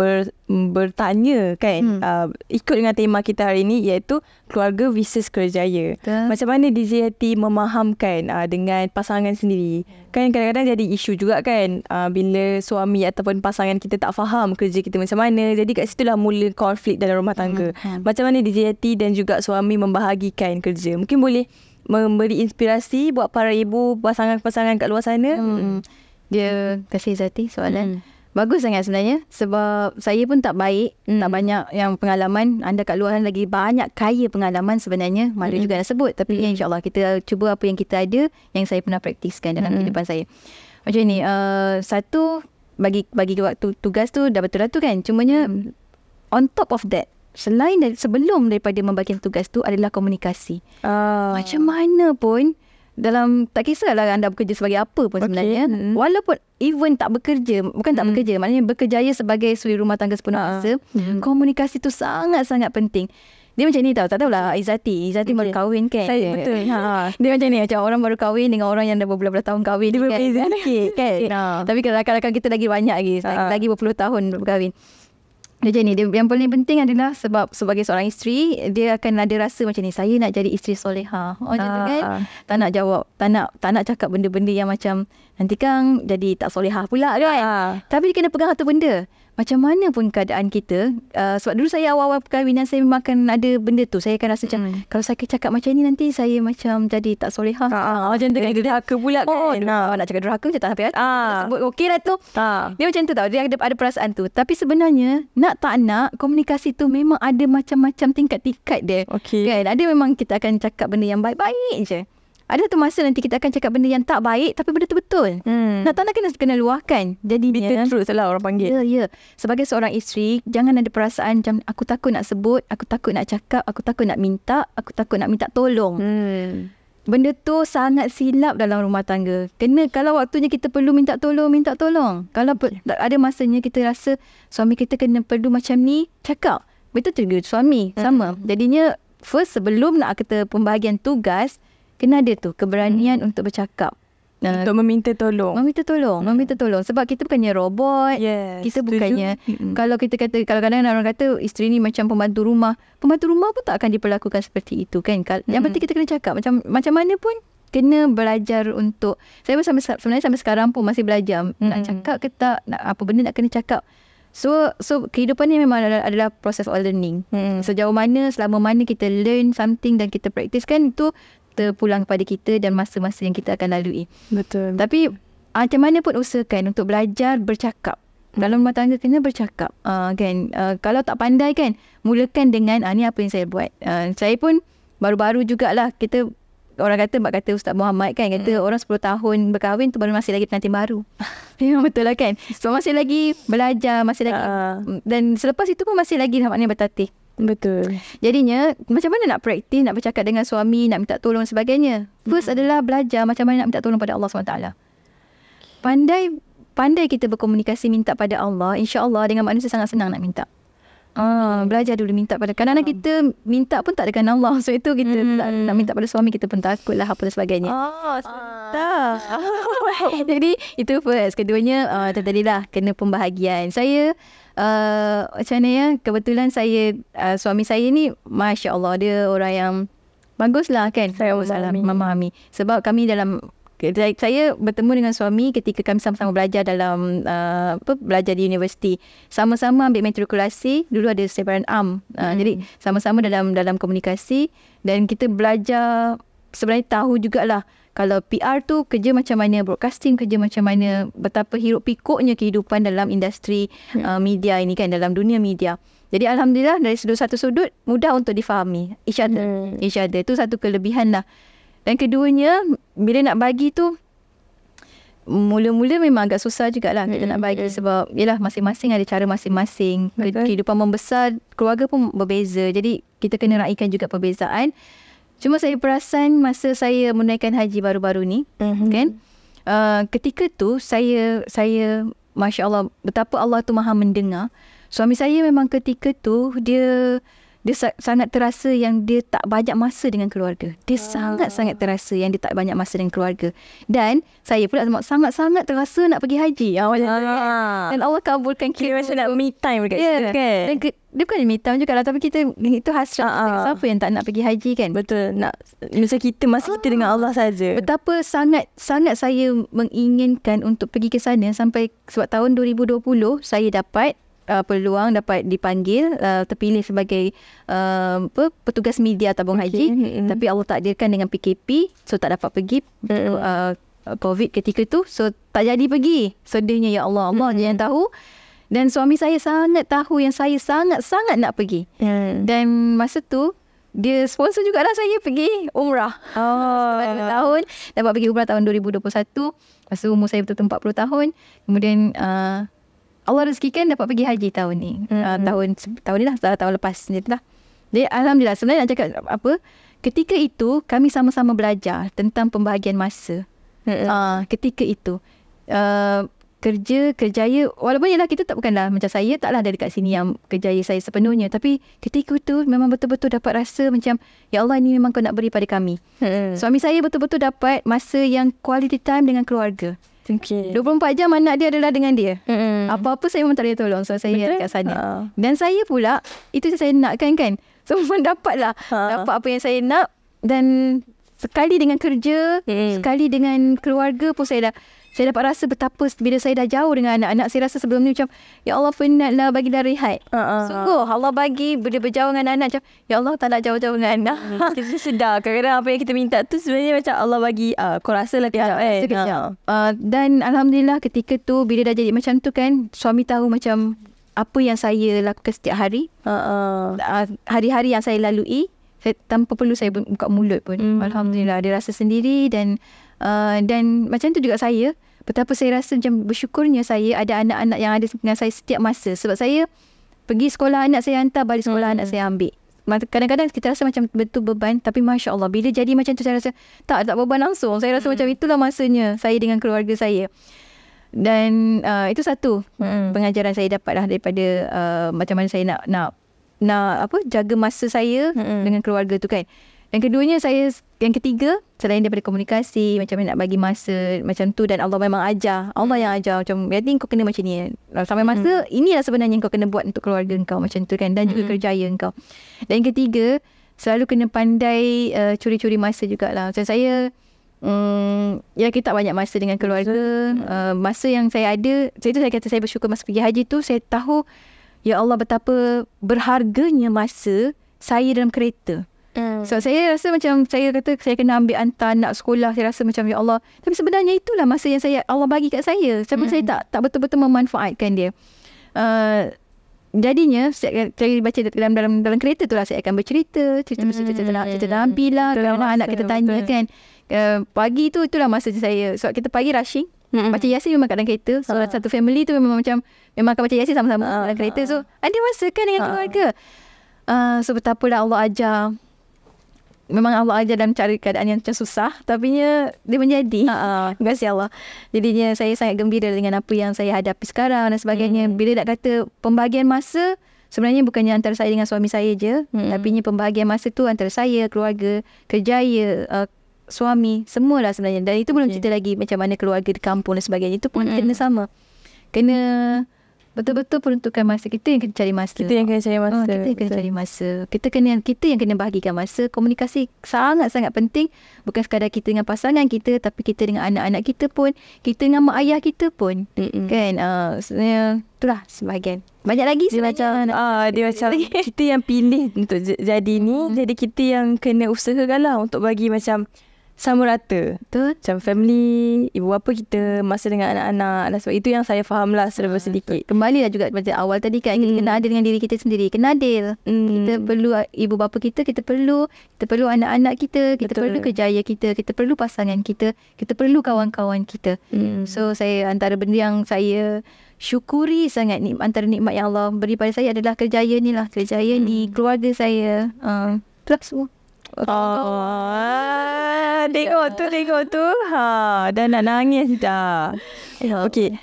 bertanya kan, ikut dengan tema kita hari ini, iaitu keluarga versus kerjaya. Macam mana DJ Yati memahamkan dengan pasangan sendiri. Kan kadang-kadang jadi isu juga kan, bila suami ataupun pasangan kita tak faham kerja kita macam mana. Jadi kat situlah mula konflik dalam rumah tangga. Macam mana DJ Yati dan juga suami membahagikan kerja? Mungkin boleh memberi inspirasi buat para ibu, pasangan-pasangan kat luar sana.
Dia kasih Zati soalan. Bagus sangat sebenarnya, sebab saya pun tak baik, tak banyak yang pengalaman. Anda kat luar lagi banyak kaya pengalaman sebenarnya. Malu juga nak sebut, tapi insyaAllah kita cuba apa yang kita ada, yang saya pernah praktiskan dalam kehidupan saya. Macam ni, satu, bagi waktu tugas tu dah betul lah tu kan. Cumanya on top of that, sebelum daripada membagikan tugas tu adalah komunikasi. Macam mana pun, dalam tak kisahlah anda bekerja sebagai apa pun sebenarnya, walaupun even tak bekerja, maknanya berkerjaya sebagai suri rumah tangga sepenuh masa, komunikasi tu sangat-sangat penting. Dia macam ni tau, tak tahulah Izzati baru kahwin kan.
Saya betul.
Dia macam ni, macam orang baru kahwin dengan orang yang dah berbelas-belas tahun kahwin. Dia berbeza sikit kan. Tapi rakan-rakan kita lagi banyak lagi berpuluh tahun berkahwin. Dia macam ni, yang paling penting adalah sebab sebagai seorang isteri, dia akan ada rasa macam ni, saya nak jadi isteri solehah. Kan? Tak nak jawab, tak nak cakap benda-benda yang macam nanti kan jadi tak solehah pula kan. Tapi dia kena pegang satu benda. macam mana pun keadaan kita, sebab dulu saya awal-awal perkahwinan saya memang akan ada benda tu. Saya akan rasa macam kalau saya cakap macam ni nanti saya macam jadi tak solehah.
Macam tu kan, derhaka pula kan.
Nak cakap derhaka macam tak sampai sebut okey lah tu. Dia macam tu tau, dia ada perasaan tu. Tapi sebenarnya nak tak nak, komunikasi tu memang ada macam-macam tingkat-tingkat dia. Kan? Ada memang kita akan cakap benda yang baik-baik je. Ada tu masa nanti kita akan cakap benda yang tak baik tapi benda tu betul. Nak tak nak kena luahkan. Jadinya
bitter truth lah orang panggil.
Ya. Sebagai seorang isteri, jangan ada perasaan macam aku takut nak sebut, aku takut nak cakap, aku takut nak minta, aku takut nak minta tolong. Benda tu sangat silap dalam rumah tangga. Kalau waktunya kita perlu minta tolong. Kalau ada masanya kita rasa suami kita perlu macam ni, cakap. Betul juga suami sama. Jadinya first sebelum nak kata pembahagian tugas, kena ada tu keberanian untuk bercakap.
Untuk meminta tolong.
Meminta tolong. Sebab kita bukannya robot. Kita bukannya. Kalau kita kata, kalau kadang-kadang orang kata isteri ni macam pembantu rumah. Pembantu rumah pun tak akan diperlakukan seperti itu kan. Yang penting kita kena cakap. Macam mana pun kena belajar untuk. Saya pun sebenarnya sampai sekarang pun masih belajar. Nak cakap ke tak. Apa benda nak kena cakap. So kehidupan ni memang adalah proses of learning. Sejauh mana, selama mana kita learn something dan kita practice kan, itu terpulang kepada kita dan masa-masa yang kita akan lalui.
Betul.
Tapi macam mana pun usahakan untuk belajar bercakap. Dalam rumah tangga kena bercakap. Kan? Kalau tak pandai kan, mulakan dengan ni apa yang saya buat. Saya pun baru-baru jugalah kita, orang kata Ustaz Muhammad kan, kata orang 10 tahun berkahwin tu baru masih lagi pengantin baru. Memang betul lah kan. So masih lagi belajar, masih lagi dan selepas itu pun masih lagi maknanya bertatih.
Betul.
Jadinya macam mana nak praktis, nak bercakap dengan suami, nak minta tolong dan sebagainya. First adalah belajar macam mana nak minta tolong pada Allah SWT. Pandai kita berkomunikasi minta pada Allah, insya-Allah dengan manusia sangat senang nak minta. Belajar dulu minta pada, kadang-kadang kita minta pun tak dengan Allah. So itu kita nak minta pada suami, kita pun takut lah apa dan sebagainya.
Sebentar.
Jadi itu first. Keduanya tadilah kena pembahagian. Saya macam mana ya, kebetulan saya suami saya ni Masya Allah, dia orang yang bagus lah kan.
Saya
memahami. Sebab kami saya bertemu dengan suami ketika kami sama-sama belajar dalam belajar di universiti. Sama-sama ambil matrikulasi. Dulu ada separan arm. Jadi sama-sama dalam komunikasi. Dan kita belajar, sebenarnya tahu jugalah kalau PR tu kerja macam mana, broadcasting kerja macam mana, betapa hiruk pikuknya kehidupan dalam industri media ini kan, dalam dunia media. Jadi Alhamdulillah dari satu sudut mudah untuk difahami each other. Itu satu kelebihan lah. Dan keduanya, bila nak bagi tu, mula-mula memang agak susah jugalah kita nak bagi. Sebab yelah masing-masing ada cara masing-masing. Kehidupan membesar, keluarga pun berbeza. Jadi kita kena raikan juga perbezaan. Cuma saya perasan masa saya menunaikan haji baru-baru ni, kan, ketika tu saya Masya Allah, betapa Allah tu maha mendengar. Suami saya memang ketika tu dia sangat terasa yang dia tak banyak masa dengan keluarga. Dia sangat-sangat terasa yang dia tak banyak masa dengan keluarga. Dan saya pula sangat-sangat terasa nak pergi haji. Dan Allah kabulkan kita.
Macam nak me time dekat situ kan. Dan
dia bukan me time juga lah, tapi kita itu hasrat. Siapa yang tak nak pergi haji kan?
Betul. Misal kita masih kita dengan Allah saja.
Betapa sangat saya menginginkan untuk pergi ke sana sampai sebab tahun 2020 saya dapat peluang dapat dipanggil, terpilih sebagai petugas media tabung haji. Tapi Allah takdirkan dengan PKP, so tak dapat pergi. COVID ketika tu, so tak jadi pergi. Sedihnya, ya Allah je yang tahu. Dan suami saya sangat tahu yang saya sangat-sangat nak pergi. Dan masa tu dia sponsor jugalah saya pergi umrah. Tahun dapat pergi umrah tahun 2021. Masa umur saya betul-betul 40 tahun. Kemudian Allah rezekikan dapat pergi haji tahun ni. Tahun ni lah, tahun lepas ni lah. Jadi Alhamdulillah, sebenarnya nak cakap apa, ketika itu kami sama-sama belajar tentang pembahagian masa. Ketika itu kerjaya, walaupun ialah kita tak bukanlah macam saya, taklah ada dekat sini yang kerjaya saya sepenuhnya, tapi ketika itu memang betul-betul dapat rasa macam ya Allah, ni memang kau nak beri pada kami. Suami saya betul-betul dapat masa yang quality time dengan keluarga. 24 jam anak dia adalah dengan dia. Apa-apa saya memang tak boleh tolong. So saya dekat sana. Dan saya pula, itu yang saya nakkan kan. So memang dapatlah. Dapat apa yang saya nak. Dan sekali dengan kerja, sekali dengan keluarga pun saya dah saya dapat rasa betapa bila saya dah jauh dengan anak-anak, saya rasa sebelum ni macam ya Allah penatlah bagilah rehat. Sungguh Allah bagi bila berjauh dengan anak macam ya Allah tak nak jauh-jauh dengan anak.
Kita sedar kadang-kadang apa yang kita minta tu sebenarnya macam Allah bagi kau rasalah kejap
sekejap. Dan Alhamdulillah ketika tu bila dah jadi macam tu kan, suami tahu macam apa yang saya lakukan setiap hari. Hari-hari yang saya lalui, tanpa perlu saya buka mulut pun. Alhamdulillah dia rasa sendiri. Dan macam tu juga saya, betapa saya rasa macam bersyukurnya saya ada anak-anak yang ada dengan saya setiap masa. Sebab saya pergi sekolah anak saya hantar, balik sekolah anak saya ambil. Kadang-kadang kita rasa macam betul beban, tapi Masya Allah bila jadi macam tu saya rasa tak beban langsung. Saya rasa macam itulah masanya saya dengan keluarga saya. Dan itu satu pengajaran saya dapat lah daripada macam mana saya nak jaga masa saya dengan keluarga tu kan. Yang keduanya yang ketiga, selain daripada komunikasi, macam mana nak bagi masa macam tu, dan Allah memang ajar. Allah yang ajar macam, berarti kau kena macam ni. Sampai masa inilah sebenarnya kau kena buat untuk keluarga kau macam tu kan, dan juga kerjaya kau. Dan yang ketiga, selalu kena pandai curi-curi masa jugalah. Macam saya ya kita tak banyak masa dengan keluarga. Masa yang saya ada, saya kata saya bersyukur masa pergi haji tu, saya tahu ya Allah betapa berharganya masa saya dalam kereta. So saya rasa macam saya kata saya kena ambil hantar anak sekolah, saya rasa macam ya Allah, tapi sebenarnya itulah masa yang Allah bagi kat saya. Sebab saya tak betul-betul memanfaatkan dia. Jadinya saya baca dalam kereta tu lah saya akan bercerita, cerita Nabi lah, kalau anak kita tanya kan. Pagi tu itulah masa saya. Sebab kita pagi rushing, baca Yasin memang kat dalam kereta. So satu family tu memang akan baca Yasin sama-sama dalam kereta. So ada masa kan dengan keluarga. So betapalah Allah ajar. Memang Allah ajar dalam cari keadaan yang macam susah, tapi dia menjadi. Terima kasih Allah. Jadinya saya sangat gembira dengan apa yang saya hadapi sekarang dan sebagainya. Bila nak kata pembahagian masa, sebenarnya bukannya antara saya dengan suami saya je, tapi pembahagian masa tu antara saya, keluarga, kerjaya, suami, semualah sebenarnya. Dan itu belum cerita lagi macam mana keluarga di kampung dan sebagainya. Itu pun kena sama. Kena betul-betul peruntukkan masa. Kita yang kena cari masa.
Kita yang kena cari masa.
Kita yang kena cari masa. Kita yang kena bahagikan masa. Komunikasi sangat-sangat penting. Bukan sekadar kita dengan pasangan kita, tapi kita dengan anak-anak kita pun. Kita dengan mak ayah kita pun. Kan? Sebenarnya itulah sebahagian. Banyak lagi sebenarnya.
Dia macam kita yang pilih untuk jadi ni. Jadi kita yang kena usahakan lah untuk bagi macam sama rata. Betul. Macam family, ibu bapa kita, masa dengan anak-anak. Dan sebab itu yang saya faham lah sedikit.
Kembali lah juga macam awal tadi kan, kita kena adil dengan diri kita sendiri. Kena adil. Kita perlu ibu bapa kita perlu anak-anak kita perlu kerjaya kita perlu pasangan kita perlu kawan-kawan kita. So saya antara benda yang saya syukuri sangat antara nikmat yang Allah beri pada saya adalah kerjaya ni lah. Kerjaya ni, keluarga saya. Itulah semua.
Tengok tu. Dah nak nangis dah. Okey.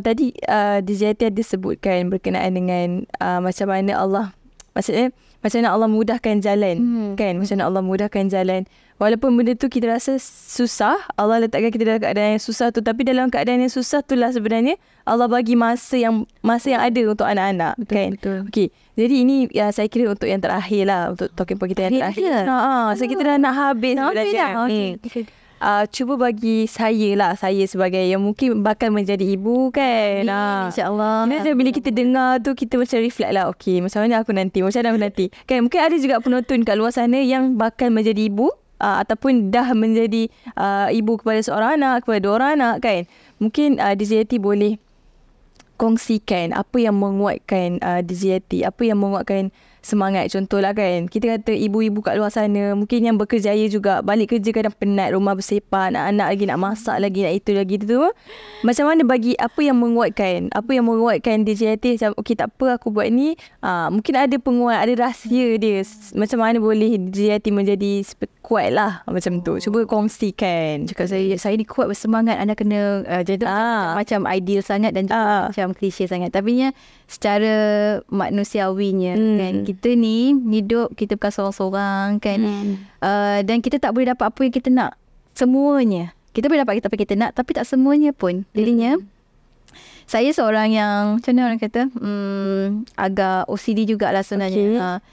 Tadi DJT ada sebutkan berkenaan dengan macam mana Allah, maksudnya macam mana Allah mudahkan jalan. Kan? Macam mana Allah mudahkan jalan. Walaupun benda tu kita rasa susah, Allah letakkan kita dalam keadaan yang susah tu, tapi dalam keadaan yang susah tu lah sebenarnya Allah bagi masa yang ada untuk anak-anak. Betul. Okey. Jadi ini saya kira untuk yang terakhir lah, untuk talking point kita yang terakhir. So kita dah nak habis sebenarnya. Cuba bagi saya sebagai yang mungkin bakal menjadi ibu kan.
InsyaAllah.
Bila kita dengar tu, kita macam reflect lah. Okey, macam mana aku nanti kan. Mungkin ada juga penonton kat luar sana yang bakal menjadi ibu, ataupun dah menjadi ibu kepada seorang anak, kepada dua orang anak kan. Mungkin DJT boleh kongsikan apa yang menguatkan DJT, apa yang menguatkan semangat. Contohlah kan, kita kata ibu-ibu kat luar sana mungkin yang bekerjaya juga, balik kerja kadang penat, rumah bersepah, anak-anak lagi nak masak lagi, nak itu lagi tu. Macam mana bagi apa yang menguatkan DJT macam okey tak apa aku buat ni. Mungkin ada penguat, ada rahsia dia. Macam mana boleh DJT menjadi kuat lah macam tu. Cuba kongsikan.
Cakap saya ni kuat bersemangat, anda kena macam ideal sangat dan juga macam klise sangat. Tapi secara manusiawinya kan, kita ni hidup, kita bukan seorang-seorang kan. Dan kita tak boleh dapat apa yang kita nak semuanya. Kita boleh dapat apa yang kita nak, tapi tak semuanya pun. Jadinya saya seorang yang macam mana orang kata, agak OCD jugalah sebenarnya.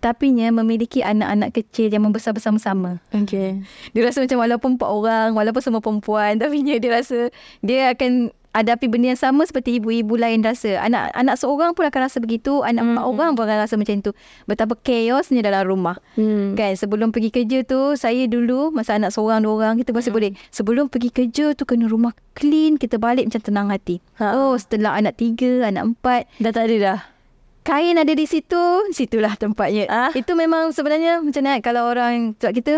tapinya memiliki anak-anak kecil yang membesar bersama-sama.
Okay.
Dia rasa macam walaupun 4 orang, walaupun semua perempuan, tapi dia rasa dia akan hadapi benda yang sama seperti ibu-ibu lain rasa. Anak seorang pun akan rasa begitu, anak 4 orang pun akan rasa macam tu. Betapa chaosnya dalam rumah. Kan, sebelum pergi kerja tu, saya dulu masa anak seorang 2 orang, kita masih boleh. Sebelum pergi kerja tu kena rumah clean, kita balik macam tenang hati. Oh, setelah anak 3, anak 4,
Dah tak ada dah.
kain ada di situ, situlah tempatnya. Itu memang sebenarnya macam mana kalau orang sebab kita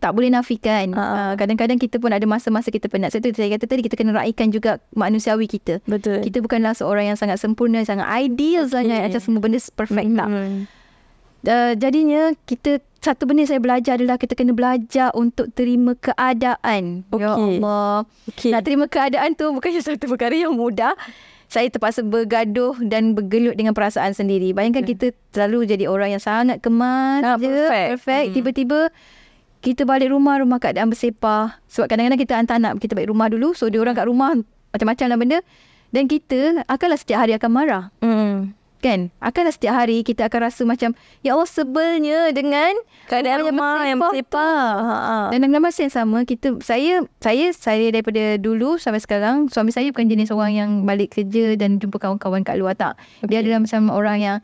tak boleh nafikan. Kadang-kadang kita pun ada masa-masa kita penat. Sebab tu saya kata tadi, kita kena raikan juga manusiawi kita.
Betul.
Kita bukanlah seorang yang sangat sempurna, sangat ideal sangat, macam semua benda perfect tak. Jadinya kita, satu benda saya belajar adalah kita kena belajar untuk terima keadaan. Ya Allah. Nak terima keadaan tu bukannya satu perkara yang mudah. Saya terpaksa bergaduh dan bergelut dengan perasaan sendiri. Bayangkan kita selalu jadi orang yang sangat kemas, perfect. Tiba-tiba kita balik rumah keadaan bersepah. Sebab kadang-kadang kita hantar anak kita balik rumah dulu. So, dia orang kat rumah macam-macam lah benda. Dan kita akanlah setiap hari akan marah. Kan? Akanlah setiap hari kita akan rasa macam, ya Allah, sebelnya dengan
keadaan rumah yang bersepah.
Dan dalam masa yang sama, saya daripada dulu sampai sekarang, suami saya bukan jenis orang yang balik kerja dan jumpa kawan-kawan kat luar, tak. Dia adalah macam orang yang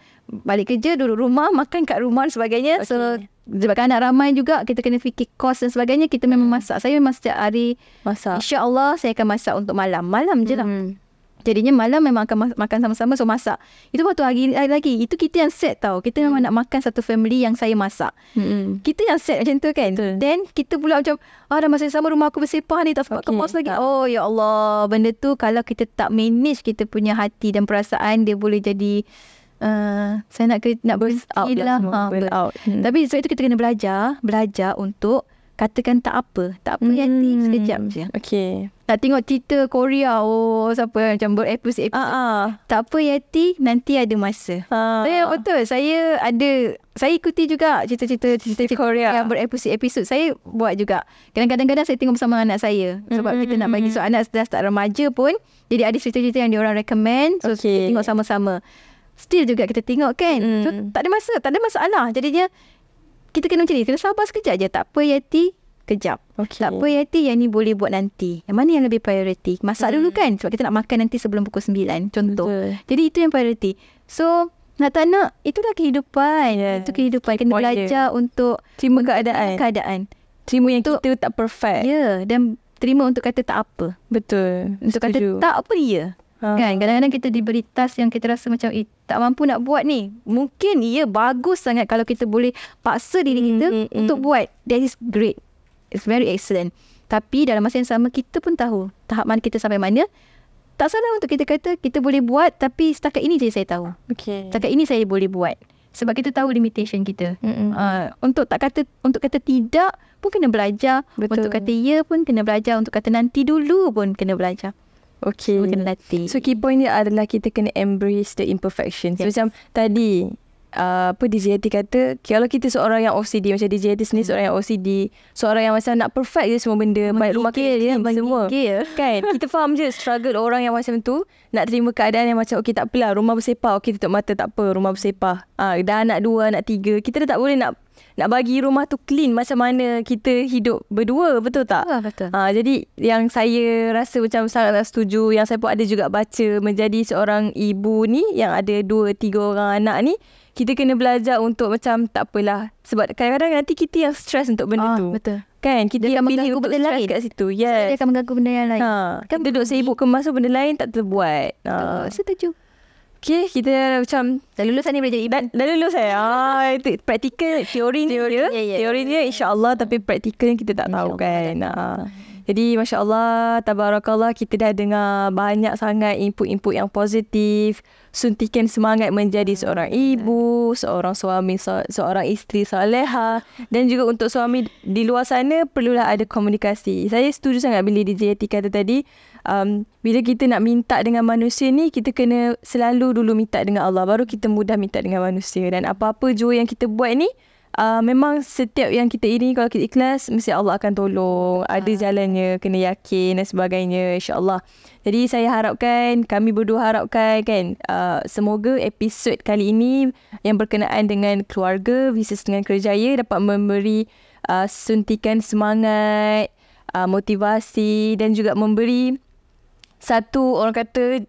balik kerja, duduk rumah, makan kat rumah dan sebagainya. So, sebabkan anak ramai juga, kita kena fikir kos dan sebagainya. Kita memang masak. Saya memang setiap hari masak. InsyaAllah saya akan masak untuk malam. Malam je lah. Jadinya malam memang akan makan sama-sama. So masak. Itu waktu hari lagi. Itu kita yang set tau. Kita memang nak makan satu family yang saya masak. Kita yang set macam tu kan. Then kita pula macam, dah masa sama rumah aku bersepah ni, tak sempat kemas lagi. Oh ya Allah. Benda tu kalau kita tak manage kita punya hati dan perasaan, dia boleh jadi saya nak burst out lah. Tapi sebab itu kita kena belajar untuk katakan tak apa hati sekejap je. Tak tengok cerita Korea, siapa macam berepisod. Tak apa Yati, nanti ada masa. Betul, saya ikuti juga cerita Korea yang berepisod. Saya buat juga. Kadang-kadang saya tengok bersama anak saya. Sebab kita nak bagi, so anak dah start remaja pun, jadi ada cerita-cerita yang diorang recommend. So kita tengok sama-sama. Still juga kita tengok kan. So tak ada masalah. Jadinya kita kena macam ni, kena sabar sekejap je. Tak apa Yati, kejap. Tak apa Yati, yang ni boleh buat nanti. Yang mana yang lebih priority? Masak dulu kan, sebab kita nak makan nanti sebelum pukul 9, contoh. Jadi itu yang priority. So nak tak nak, itulah kehidupan. Itu kehidupan. Kena belajar untuk
terima keadaan. Terima yang kita tak perfect.
Dan terima untuk kata tak apa.
Betul.
Untuk kata tak apa dia. Kan, kadang-kadang kita diberi task yang kita rasa macam tak mampu nak buat ni. Mungkin bagus sangat kalau kita boleh paksa diri kita untuk buat. That is great. It's very excellent. Tapi dalam masa yang sama, kita pun tahu tahap mana kita sampai mana. Tak salah untuk kita kata kita boleh buat, tapi setakat ini je saya tahu. Setakat ini saya boleh buat. Sebab kita tahu limitation kita. Untuk kata tidak pun kena belajar. Untuk kata ya pun kena belajar. Untuk kata nanti dulu pun kena belajar. Kena latih.
So key point dia adalah kita kena embrace the imperfection. So macam tadi DJ Yati kata, kalau kita seorang yang OCD, macam DJ Yati sendiri seorang yang OCD, seorang yang macam nak perfect je semua benda, baik rumah kita semua kan, kita faham je struggle orang yang macam tu nak terima keadaan yang macam tak apalah, rumah bersepah, tutup mata, tak apa, rumah bersepah. Dah anak 2, anak 3, kita dah tak boleh nak bagi rumah tu clean macam mana kita hidup berdua, betul tak?
Betul.
Jadi yang saya rasa macam sangat setuju, yang saya pun ada juga baca, menjadi seorang ibu ni yang ada 2-3 orang anak ni, kita kena belajar untuk macam tak apalah. Sebab kadang-kadang nanti kita yang stres untuk benda tu.
Betul.
Kan? Kita
dia
yang
akan
pilih untuk stres kat situ. Yes.
Dia akan mengganggu benda yang lain.
Kan duduk sibuk kemas tu, benda lain tak terbuat.
Setuju.
Okay, kita macam
dah lulus ni boleh jadi ibu.
Dah lulus itu praktikal, teori dia insya-Allah, tapi praktikal kita tak tahu kan. Jadi Masya Allah, Tabarakallah, kita dah dengar banyak sangat input-input yang positif, suntikan semangat menjadi seorang ibu, seorang suami, seorang isteri soleha. Dan juga untuk suami di luar sana, perlulah ada komunikasi. Saya setuju sangat bila DJ Yati kata tadi, bila kita nak minta dengan manusia ni, kita kena selalu dulu minta dengan Allah, baru kita mudah minta dengan manusia. Dan apa-apa jua yang kita buat ni, memang setiap yang kita iringi, kalau kita ikhlas, mesti Allah akan tolong. Ada jalannya, kena yakin dan sebagainya, insyaAllah. Jadi saya harapkan, kami berdua harapkan kan, semoga episod kali ini yang berkenaan dengan keluarga versus dengan kerjaya dapat memberi suntikan semangat, motivasi dan juga memberi satu, orang kata,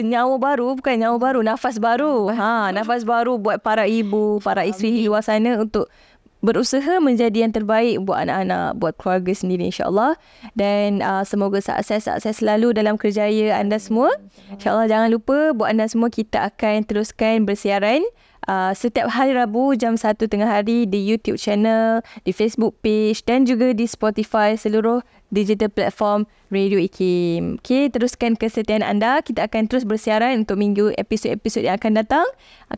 nyawa baru, bukan nyawa baru, nafas baru. Nafas baru buat para ibu, para isteri di luar sana untuk berusaha menjadi yang terbaik buat anak-anak, buat keluarga sendiri, insyaAllah. Dan semoga sukses selalu dalam kerjaya anda semua. InsyaAllah, jangan lupa buat anda semua, kita akan teruskan bersiaran setiap hari Rabu jam 1 tengah hari di YouTube channel, di Facebook page dan juga di Spotify, seluruh digital platform Radio IKIM. Okay, teruskan kesetiaan anda. Kita akan terus bersiaran untuk minggu episod-episod yang akan datang.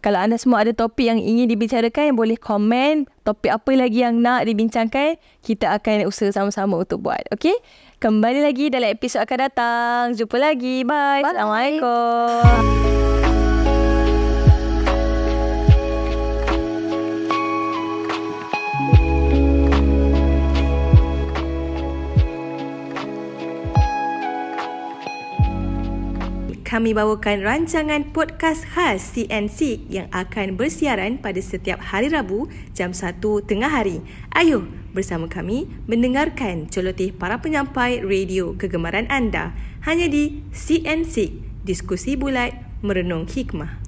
Kalau anda semua ada topik yang ingin dibicarakan, boleh komen topik apa lagi yang nak dibincangkan. Kita akan usaha sama-sama untuk buat. Okay, kembali lagi dalam episod akan datang. Jumpa lagi. Bye. Assalamualaikum.
Kami bawakan rancangan podcast khas CNC yang akan bersiaran pada setiap hari Rabu jam 1 tengah hari. Ayo bersama kami mendengarkan celoteh para penyampai radio kegemaran anda hanya di CNC, diskusi bulat merenung hikmah.